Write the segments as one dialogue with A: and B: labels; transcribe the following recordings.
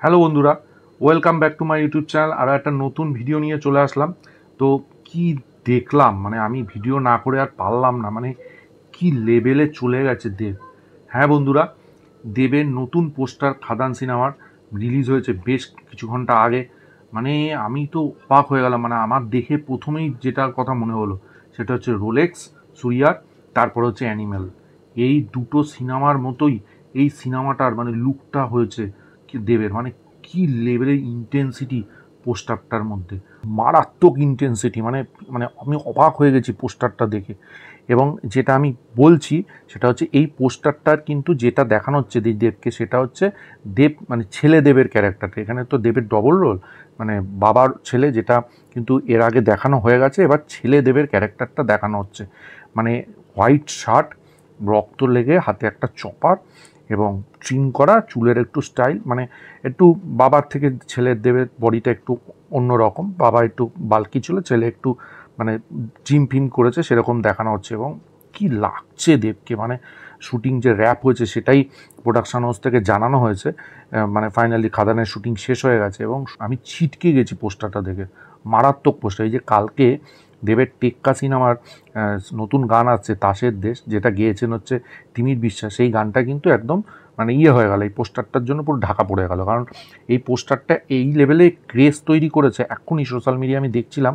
A: Hello বন্ধুরা, welcome back to my YouTube channel. আর একটা নতুন ভিডিও নিয়ে চলে আসলাম। তো কি দেখলাম, মানে আমি ভিডিও না করে আর পারলাম না। মানে কি লেভেলে চলে গেছে দেব। হ্যাঁ বন্ধুরা, দেবের নতুন পোস্টার খাদান সিনেমার রিলিজ হয়েছে বেশ কিছু ঘন্টা আগে। মানে আমি তো অবাক হয়ে গেলাম। মানে আমার দেখে প্রথমেই যেটার কথা মনে হলো সেটা হচ্ছে রোলেক্স, সুরিয়ার, তারপর হচ্ছে অ্যানিমেল। এই দুটো সিনেমার মতোই এই সিনেমাটার মানে লুকটা হয়েছে কি দেবের। মানে কি লেভেলের ইন্টেন্সিটি পোস্টারটার মধ্যে, মারাত্মক ইন্টেন্সিটি। মানে মানে আমি অবাক হয়ে গেছি পোস্টারটা দেখে। এবং যেটা আমি বলছি সেটা হচ্ছে এই পোস্টারটার কিন্তু যেটা দেখানো হচ্ছে দেবকে, সেটা হচ্ছে দেব মানে ছেলে দেবের ক্যারেক্টারটা। এখানে তো দেবের ডবল রোল, মানে বাবার ছেলে, যেটা কিন্তু এর আগে দেখানো হয়ে গেছে। এবার ছেলে দেবের ক্যারেক্টারটা দেখানো হচ্ছে। মানে হোয়াইট শার্ট, রক্ত লেগে, হাতে একটা চপার এবং ট্রিম করা চুলের একটু স্টাইল, মানে একটু বাবার থেকে ছেলের দেবের বডিটা একটু অন্যরকম। বাবা একটু বাল্কি ছিল, ছেলে একটু মানে জিম ফিম করেছে সেরকম দেখানো হচ্ছে। এবং কি লাগছে দেবকে। মানে শুটিং যে র্যাপ হয়েছে সেটাই প্রোডাকশন হাউস থেকে জানানো হয়েছে। মানে ফাইনালি খাদানের শুটিং শেষ হয়ে গেছে এবং আমি ছিটকে গেছি পোস্টারটা দেখে। মারাত্মক পোস্টার। এই যে কালকে দেবের টেক্কা সিনেমার নতুন গান আসছে তাসের দেশ, যেটা গেয়েছেন হচ্ছে তিমির বিশ্বাস, সেই গানটা কিন্তু একদম মানে হয়ে গেল এই পোস্টারটার জন্য, পুরো ঢাকা পড়ে গেল। কারণ এই পোস্টারটা এই লেভেলে ক্রেজ তৈরি করেছে এখনই সোশ্যাল মিডিয়া আমি দেখছিলাম।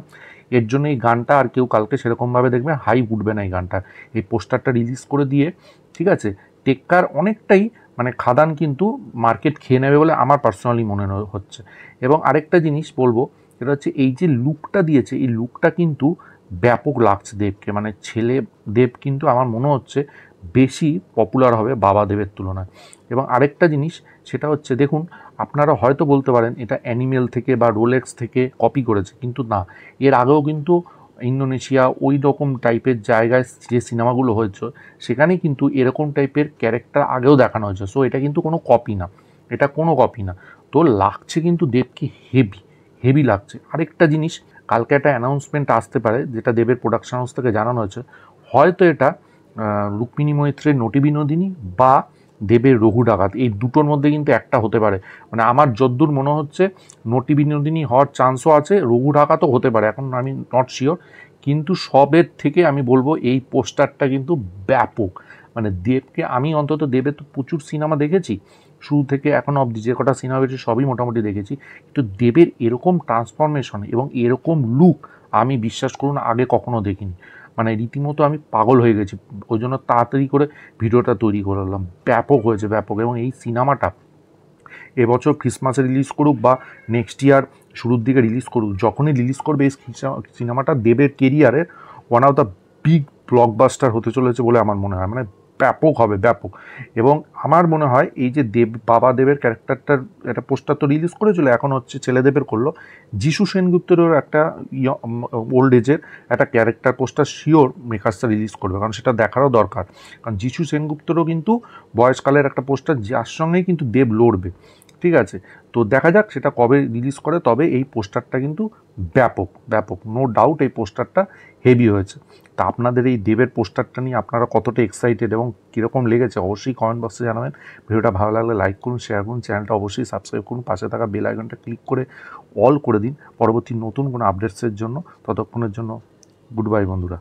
A: এর জন্য এই গানটা আর কেউ কালকে সেরকমভাবে দেখবে হাই উঠবে না এই গানটা। এই পোস্টারটা রিলিজ করে দিয়ে, ঠিক আছে, টেক্কার অনেকটাই মানে খাদান কিন্তু মার্কেট খেয়ে নেবে বলে আমার পার্সোনালি মনে হচ্ছে। এবং আরেকটা জিনিস বলবো, সেটা হচ্ছে এই যে লুকটা দিয়েছে, এই লুকটা কিন্তু ব্যাপক লাগছে দেবকে। মানে ছেলে দেব কিন্তু আমার মনে হচ্ছে বেশি পপুলার হবে বাবা দেবের তুলনায়। এবং আরেকটা জিনিস সেটা হচ্ছে, দেখুন, আপনারা হয়তো বলতে পারেন এটা অ্যানিমেল থেকে বা রোলেক্স থেকে কপি করেছে, কিন্তু না। এর আগেও কিন্তু ইন্দোনেশিয়া ওই রকম টাইপের জায়গায় যে সিনেমাগুলো হয়েছে সেখানে কিন্তু এরকম টাইপের ক্যারেক্টার আগেও দেখানো হয়েছে। সো এটা কিন্তু কোনো কপি না, এটা কোনো কপি না। তো লাগছে কিন্তু দেবকে হেভি হেভি লাগছে। আরেকটা জিনিস, কালকে একটা অ্যানাউন্সমেন্ট আসতে পারে যেটা দেবের প্রোডাকশন হাউস থেকে জানানো হয়েছে। হয়তো এটা রুক্মিণী মৈত্রের নটি বিনোদিনী বা দেবের রঘু ডাকাত, এই দুটোর মধ্যে কিন্তু একটা হতে পারে। মানে আমার যদ্দূর মনে হচ্ছে নটি বিনোদিনী হওয়ার চান্সও আছে, রঘু ডাকাতও হতে পারে, এখন আমি নট শিওর। কিন্তু সবের থেকে আমি বলবো এই পোস্টারটা কিন্তু ব্যাপক। মানে দেবকে আমি অন্তত, দেবের তো প্রচুর সিনেমা দেখেছি, শুরু থেকে এখন অবধি যে কটা সিনেমা হয়েছে সবই মোটামুটি দেখেছি, কিন্তু দেবের এরকম ট্রান্সফরমেশন এবং এরকম লুক আমি বিশ্বাস করুন আগে কখনো দেখিনি। মানে রীতিমতো আমি পাগল হয়ে গেছি। ওই জন্য তাড়াতাড়ি করে ভিডিওটা তৈরি করলাম। ব্যাপক হয়েছে, ব্যাপক। এবং এই সিনেমাটা এবছর ক্রিসমাসে রিলিজ করুক বা নেক্সট ইয়ার শুরুর দিকে রিলিজ করুক, যখনই রিলিজ করবে এই সিনেমাটা দেবের কেরিয়ারের one of the big blockbuster হতে চলেছে বলে আমার মনে হয়। মানে ব্যাপক হবে, ব্যাপক। এবং আমার মনে হয় এই যে দেব, বাবা দেবের ক্যারেক্টারটার একটা পোস্টার তো রিলিজ করেছিল, এখন হচ্ছে ছেলে দেবের করলো। যিশু সেনগুপ্তেরও একটা ওল্ড এজের একটা ক্যারেক্টার পোস্টার শিওর মেকার্সটা রিলিজ করবে, কারণ সেটা দেখারও দরকার। কারণ যিশু সেনগুপ্তেরও কিন্তু বয়সকালের একটা পোস্টার, যার সঙ্গেই কিন্তু দেব লড়বে। ঠিক আছে, তো দেখা যাক সেটা কবে রিলিজ করে। তবে এই পোস্টারটা কিন্তু ব্যাপক, ব্যাপক, নো ডাউট এই পোস্টারটা হেভি হয়েছে। তা আপনাদের এই দেবের পোস্টারটা নিয়ে আপনারা কতটা এক্সাইটেড এবং কীরকম লেগেছে অবশ্যই কমেন্ট বক্সে জানাবেন। ভিডিওটা ভালো লাগলে লাইক করুন, শেয়ার করুন, চ্যানেলটা অবশ্যই সাবস্ক্রাইব করুন, পাশে থাকা বেল আইকনটা ক্লিক করে অল করে দিন পরবর্তী নতুন কোনো আপডেটসের জন্য। ততক্ষণের জন্য গুড বাই বন্ধুরা।